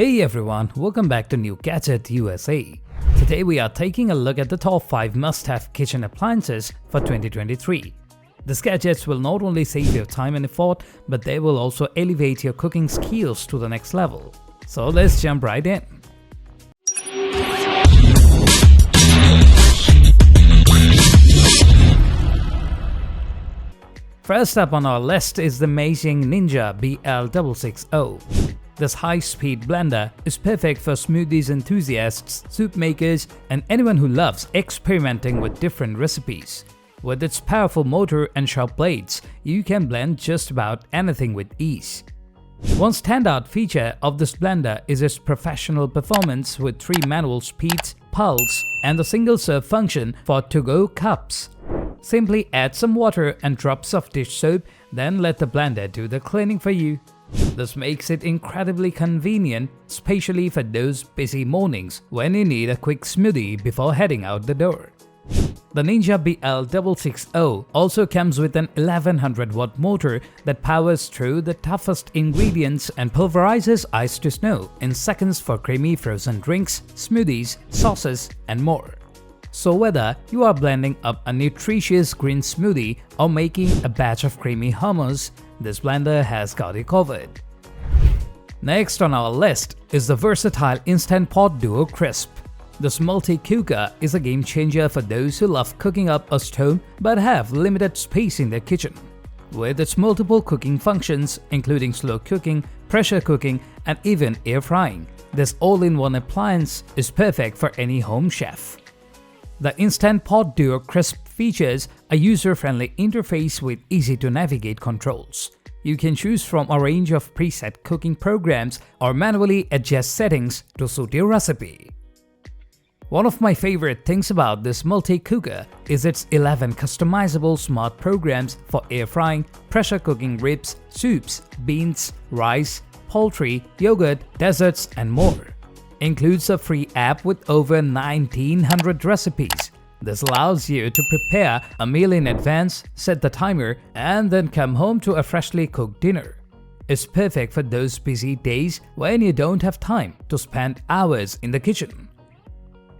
Hey everyone, welcome back to New Gadget USA. Today we are taking a look at the top 5 must-have kitchen appliances for 2023. These gadgets will not only save your time and effort, but they will also elevate your cooking skills to the next level. So let's jump right in. First up on our list is the amazing Ninja BL660. This high-speed blender is perfect for smoothies enthusiasts, soup makers, and anyone who loves experimenting with different recipes. With its powerful motor and sharp blades, you can blend just about anything with ease. One standout feature of this blender is its professional performance with 3 manual speeds, pulse, and the single-serve function for to-go cups. Simply add some water and drops of dish soap, then let the blender do the cleaning for you. This makes it incredibly convenient, especially for those busy mornings when you need a quick smoothie before heading out the door. The Ninja BL660 also comes with an 1100-watt motor that powers through the toughest ingredients and pulverizes ice to snow in seconds for creamy frozen drinks, smoothies, sauces, and more. So whether you are blending up a nutritious green smoothie or making a batch of creamy hummus, this blender has got you covered. Next on our list is the versatile Instant Pot Duo Crisp. This multi-cooker is a game changer for those who love cooking up a stove but have limited space in their kitchen. With its multiple cooking functions, including slow cooking, pressure cooking, and even air frying, this all-in-one appliance is perfect for any home chef. The Instant Pot Duo Crisp features a user-friendly interface with easy-to-navigate controls. You can choose from a range of preset cooking programs or manually adjust settings to suit your recipe. One of my favorite things about this multi-cooker is its 11 customizable smart programs for air frying, pressure cooking ribs, soups, beans, rice, poultry, yogurt, desserts, and more. Includes a free app with over 1900 recipes. This allows you to prepare a meal in advance, set the timer, and then come home to a freshly cooked dinner. It's perfect for those busy days when you don't have time to spend hours in the kitchen.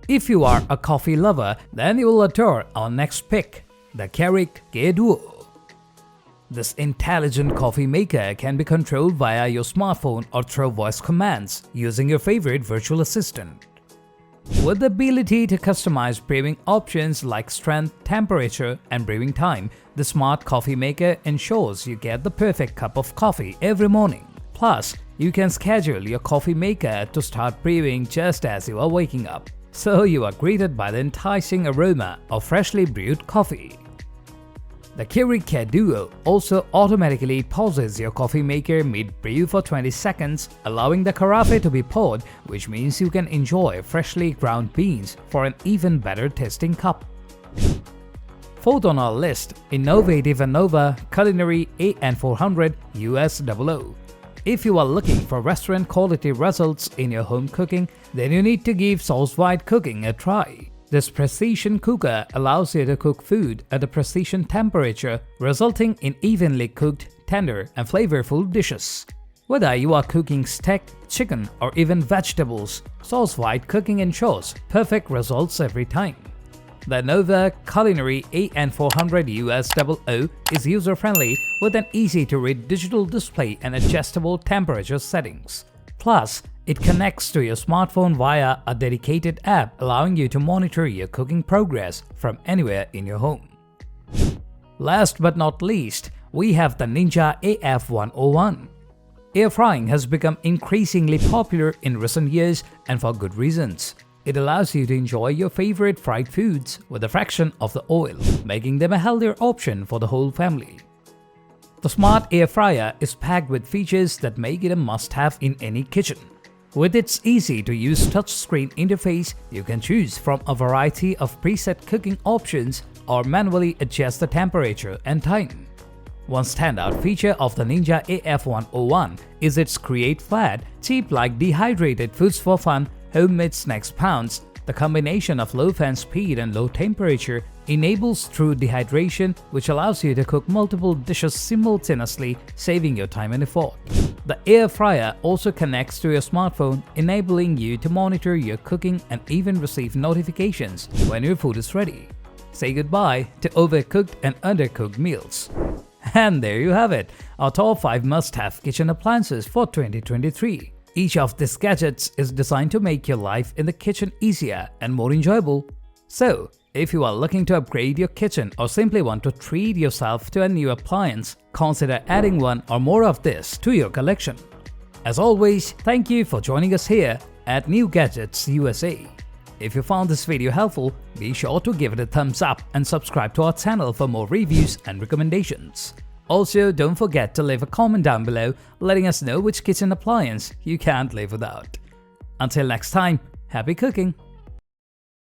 If you are a coffee lover, then you will adore our next pick, the Kitchen Gadget. This intelligent coffee maker can be controlled via your smartphone or through voice commands using your favorite virtual assistant. With the ability to customize brewing options like strength, temperature, and brewing time, the smart coffee maker ensures you get the perfect cup of coffee every morning. Plus, you can schedule your coffee maker to start brewing just as you are waking up, so you are greeted by the enticing aroma of freshly brewed coffee. The Breville Kedule also automatically pauses your coffee maker mid-brew for 20 seconds, allowing the carafe to be poured, which means you can enjoy freshly ground beans for an even better tasting cup. Fourth on our list, innovative Anova Culinary AN400 US00. If you are looking for restaurant quality results in your home cooking, then you need to give Sous Vide cooking a try. This precision cooker allows you to cook food at a precision temperature, resulting in evenly cooked, tender, and flavorful dishes. Whether you are cooking steak, chicken, or even vegetables, Sous Vide cooking ensures perfect results every time. The Anova Culinary AN400 US00 is user-friendly with an easy-to-read digital display and adjustable temperature settings. Plus, it connects to your smartphone via a dedicated app, allowing you to monitor your cooking progress from anywhere in your home. Last but not least, we have the Ninja AF101. Air frying has become increasingly popular in recent years, and for good reasons. It allows you to enjoy your favorite fried foods with a fraction of the oil, making them a healthier option for the whole family. The smart air fryer is packed with features that make it a must-have in any kitchen. With its easy-to-use touchscreen interface, you can choose from a variety of preset cooking options or manually adjust the temperature and time. One standout feature of the Ninja AF101 is its create flat, cheap like dehydrated foods for fun, homemade snacks pounds. The combination of low fan speed and low temperature enables true dehydration, which allows you to cook multiple dishes simultaneously, saving your time and effort. The air fryer also connects to your smartphone, enabling you to monitor your cooking and even receive notifications when your food is ready. Say goodbye to overcooked and undercooked meals. And there you have it, our top 5 must-have kitchen appliances for 2023. Each of these gadgets is designed to make your life in the kitchen easier and more enjoyable. So, if you are looking to upgrade your kitchen or simply want to treat yourself to a new appliance, consider adding one or more of this to your collection. As always, thank you for joining us here at New Gadgets USA. If you found this video helpful, be sure to give it a thumbs up and subscribe to our channel for more reviews and recommendations. Also, don't forget to leave a comment down below letting us know which kitchen appliance you can't live without. Until next time, happy cooking!